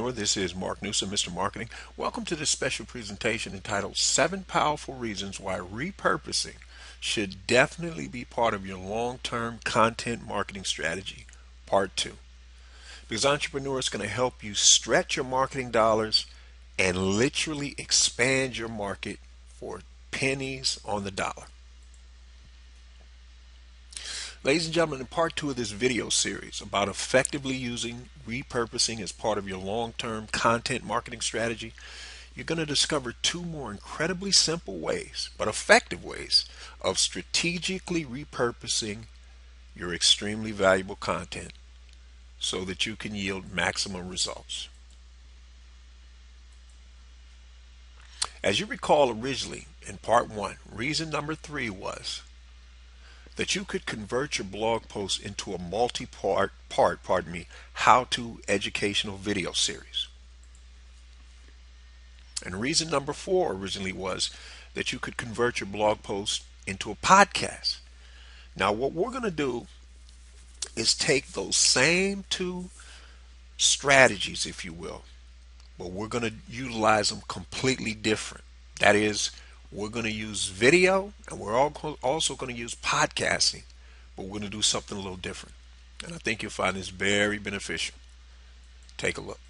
entrepreneur. This is Mark Newsom, Mr. Marketing. Welcome to this special presentation entitled 7 Powerful Reasons Why Repurposing Should Definitely Be Part of Your Long-Term Content Marketing Strategy, Part 2. Because Entrepreneur is going to help you stretch your marketing dollars and literally expand your market for pennies on the dollar. Ladies and gentlemen, in part 2 of this video series about effectively using repurposing as part of your long-term content marketing strategy, you're going to discover 2 more incredibly simple ways, but effective ways, of strategically repurposing your extremely valuable content so that you can yield maximum results. As you recall originally in part 1, reason number 3 was that you could convert your blog post into a multi-part, how-to educational video series. And reason number 4 originally was that you could convert your blog post into a podcast. Now what we're going to do is take those same 2 strategies, if you will, but we're going to utilize them completely different. That is, we're going to use video, and we're also going to use podcasting, but we're going to do something a little different. And I think you'll find this very beneficial. Take a look.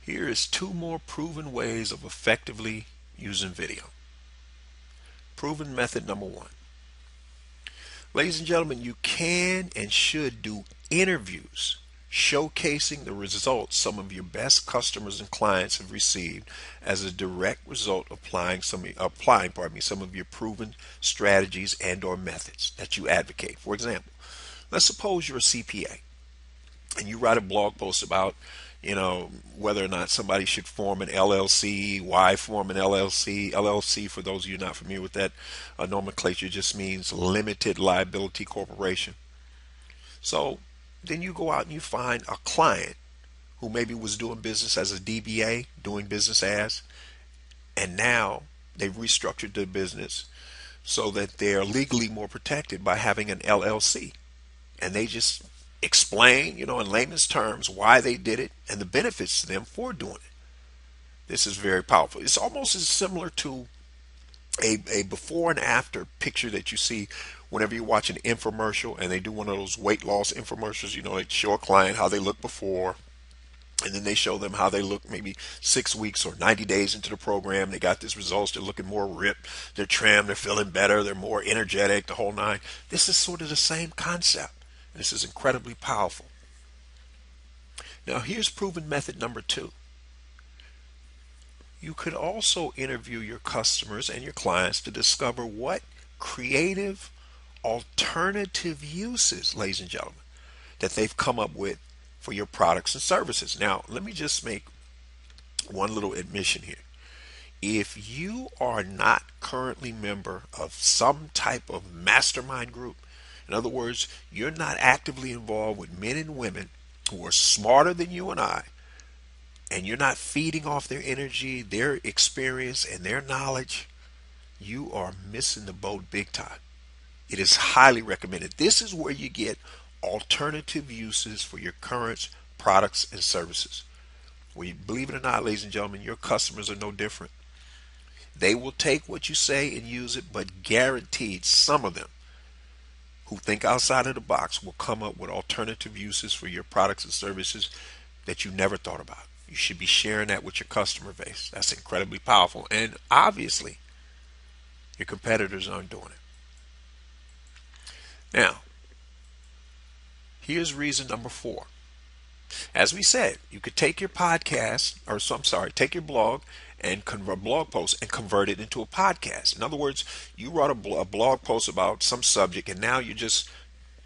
Here is 2 more proven ways of effectively using video. Proven method number 1. Ladies and gentlemen, you can and should do interviews showcasing the results some of your best customers and clients have received as a direct result of applying some of your proven strategies and or methods that you advocate. For example, let's suppose you're a CPA and you write a blog post about whether or not somebody should form an LLC, why form an LLC. LLC, for those of you not familiar with that nomenclature, just means limited liability corporation. So then you go out and you find a client who maybe was doing business as a DBA, doing business as, and now they've restructured their business so that they're legally more protected by having an LLC. And they just explain, in layman's terms, why they did it and the benefits to them for doing it. This is very powerful. It's almost as similar to a before and after picture that you see whenever you watch an infomercial and they do one of those weight loss infomercials. They show a client how they look before, and then they show them how they look maybe 6 weeks or 90 days into the program. They got this results. They're looking more ripped, they're trimmed, they're feeling better, they're more energetic, the whole 9. This is sort of the same concept. This is incredibly powerful. Now here's proven method number 2. You could also interview your customers and your clients to discover what creative alternative uses, ladies and gentlemen, that they've come up with for your products and services. Now, let me just make one little admission here. If you are not currently a member of some type of mastermind group, in other words, you're not actively involved with men and women who are smarter than you and I, and you're not feeding off their energy, their experience, and their knowledge, you are missing the boat big time. It is highly recommended. This is where you get alternative uses for your current products and services. Believe it or not, ladies and gentlemen, your customers are no different. They will take what you say and use it, but guaranteed some of them who think outside of the box will come up with alternative uses for your products and services that you never thought about. You should be sharing that with your customer base. That's incredibly powerful. And obviously, your competitors aren't doing it. Now, here's reason number 4. As we said, you could take your take your blog and convert blog post and convert it into a podcast. In other words, you wrote a blog post about some subject, and now you're just,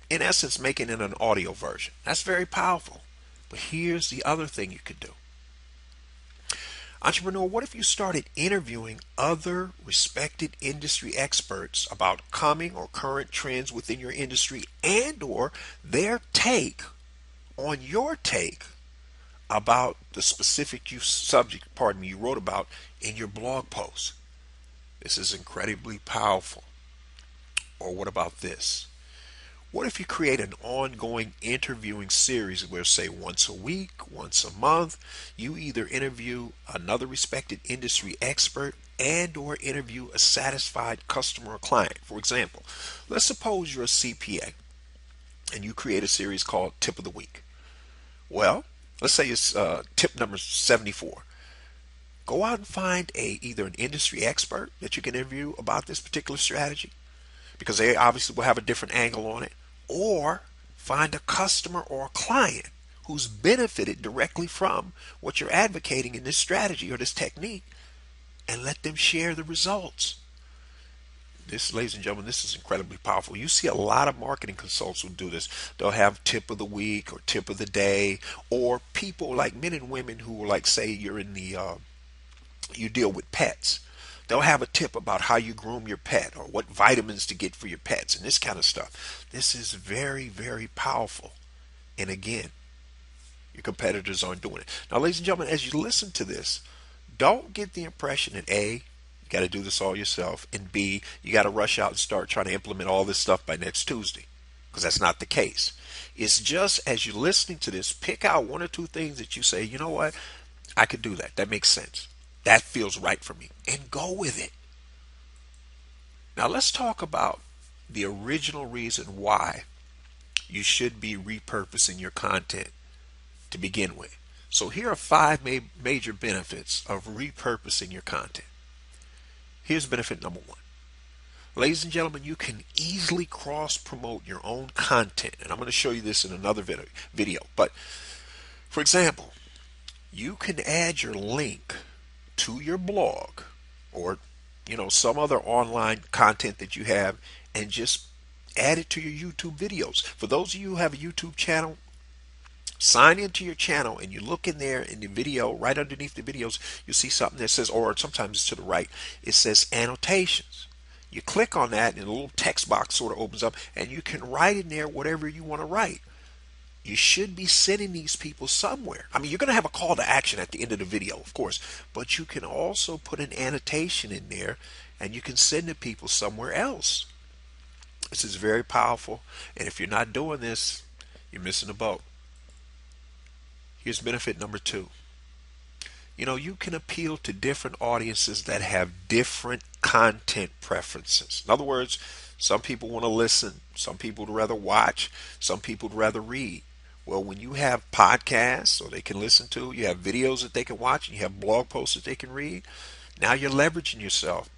in essence, making it an audio version. That's very powerful. But here's the other thing you could do. Entrepreneur, what if you started interviewing other respected industry experts about coming or current trends within your industry and or their take on your take about the specific subject you wrote about in your blog post? This is incredibly powerful. Or what about this? What if you create an ongoing interviewing series where, say, once a week, once a month, you either interview another respected industry expert and or interview a satisfied customer or client? For example, let's suppose you're a CPA and you create a series called Tip of the Week. Well, let's say it's tip number 74. Go out and find either an industry expert that you can interview about this particular strategy, because they obviously will have a different angle on it, or find a customer or a client who's benefited directly from what you're advocating in this strategy or this technique, and let them share the results. This, ladies and gentlemen, this is incredibly powerful. You see a lot of marketing consultants who do this. They'll have tip of the week or tip of the day, or people like men and women who will, like, say you're in the you deal with pets. They'll have a tip about how you groom your pet or what vitamins to get for your pets and this kind of stuff. This is very, very powerful. And again, your competitors aren't doing it. Now, ladies and gentlemen, as you listen to this, don't get the impression that A, you got to do this all yourself, and B, you got to rush out and start trying to implement all this stuff by next Tuesday, because that's not the case. It's just, as you're listening to this, pick out one or two things that you say, you know what, I could do that. That makes sense. That feels right for me. And go with it. Now let's talk about the original reason why you should be repurposing your content to begin with. So here are 5 major benefits of repurposing your content. Here's benefit number 1. Ladies and gentlemen, you can easily cross-promote your own content. And I'm going to show you this in another video. But for example, you can add your link to your blog or some other online content that you have and just add it to your YouTube videos. For those of you who have a YouTube channel, sign into your channel and you look in there in the video, right underneath the videos, you see something that says, or sometimes it's to the right, it says annotations. You click on that and a little text box sort of opens up and you can write in there whatever you want to write. You should be sending these people somewhere. I mean, you're going to have a call to action at the end of the video, of course, but you can also put an annotation in there and you can send the people somewhere else. This is very powerful, and if you're not doing this, you're missing the boat. Here's benefit number 2. You can appeal to different audiences that have different content preferences. In other words, some people want to listen, some people would rather watch, some people would rather read. Well, when you have podcasts so they can listen to, you have videos that they can watch, and you have blog posts that they can read, now you're leveraging yourself.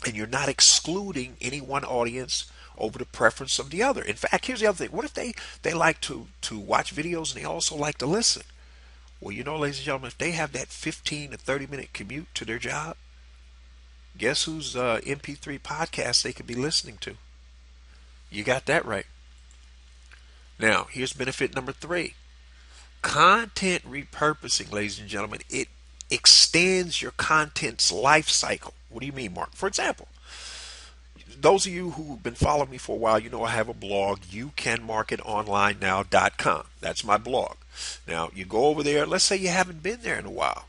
And you're not excluding any one audience over the preference of the other. In fact, here's the other thing. What if they like to watch videos and they also like to listen? Well, ladies and gentlemen, if they have that 15 to 30-minute commute to their job, guess whose MP3 podcast they could be listening to? You got that right. Now, here's benefit number 3. Content repurposing, ladies and gentlemen, it extends your content's life cycle. What do you mean, Mark? For example, those of you who've been following me for a while, I have a blog, youcanmarketonlinenow.com. That's my blog. Now, you go over there, let's say you haven't been there in a while.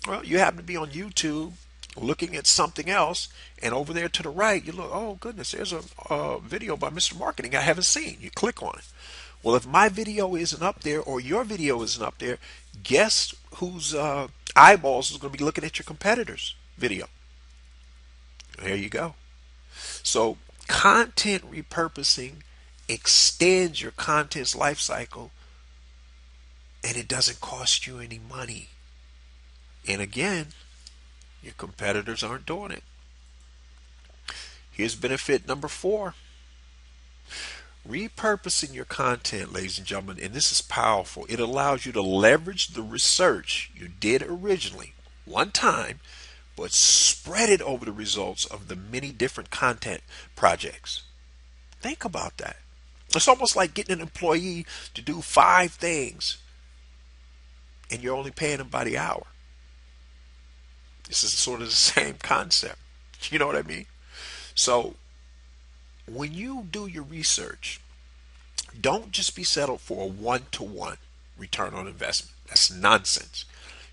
Well, you happen to be on YouTube looking at something else, and over there to the right, you look, oh goodness, there's a video by Mr. Marketing I haven't seen. You click on it. Well, if my video isn't up there or your video isn't up there, guess whose eyeballs is going to be looking at your competitor's video? There you go. So content repurposing extends your content's life cycle, and it doesn't cost you any money. And again, your competitors aren't doing it. Here's benefit number 4. Repurposing your content, ladies and gentlemen, and this is powerful. It allows you to leverage the research you did originally one time, but spread it over the results of the many different content projects. Think about that. It's almost like getting an employee to do 5 things, and you're only paying them by the hour. This is sort of the same concept. You know what I mean? So when you do your research, don't just be settled for a 1-to-1 return on investment. That's nonsense.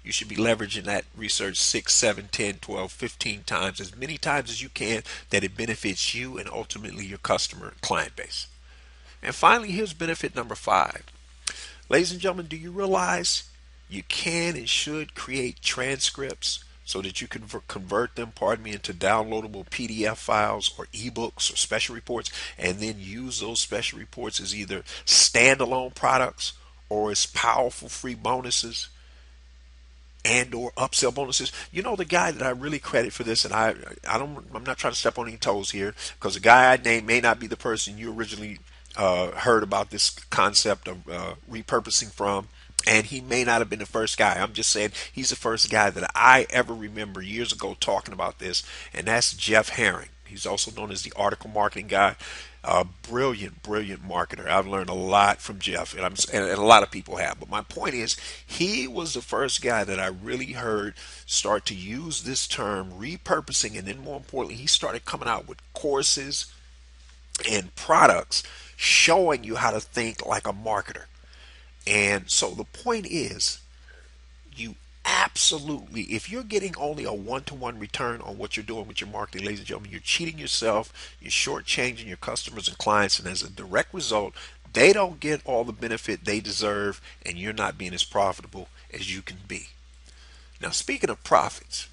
You should be leveraging that research 6, 7, 10, 12, 15 times, as many times as you can, that it benefits you and ultimately your customer and client base. And finally, here's benefit number 5. Ladies and gentlemen, do you realize you can and should create transcripts so that you can convert them, pardon me, into downloadable PDF files or ebooks or special reports, and then use those special reports as either standalone products or as powerful free bonuses and or upsell bonuses. You know, the guy that I really credit for this, and I'm not trying to step on any toes here, because the guy I named may not be the person you originally heard about this concept of repurposing from, and he may not have been the first guy. I'm just saying he's the first guy that I ever remember years ago talking about this, and that's Jeff Herring. He's also known as the article marketing guy. Brilliant, brilliant marketer. I've learned a lot from Jeff, and a lot of people have. But my point is, he was the first guy that I really heard start to use this term repurposing, and then more importantly, he started coming out with courses and products showing you how to think like a marketer. And so the point is, you absolutely, if you're getting only a one-to-one return on what you're doing with your marketing, ladies and gentlemen, you're cheating yourself, you're shortchanging your customers and clients, and as a direct result, they don't get all the benefit they deserve, and you're not being as profitable as you can be. Now, speaking of profits,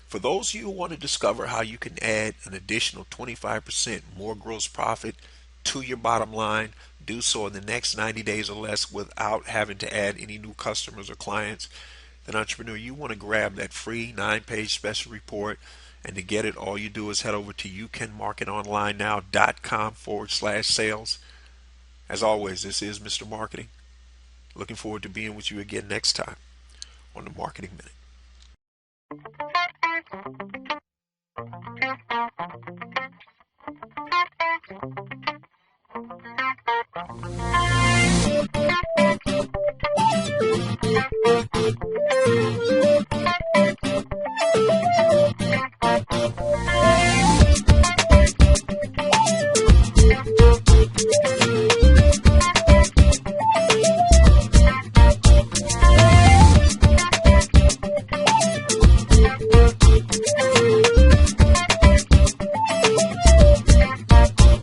for those of you who want to discover how you can add an additional 25% more gross profit to your bottom line, do so in the next 90 days or less without having to add any new customers or clients, then entrepreneur, you want to grab that free 9-page special report. And to get it, all you do is head over to youcanmarketonlinenow.com/sales. As always, this is Mr. Marketing. Looking forward to being with you again next time on the Marketing Minute.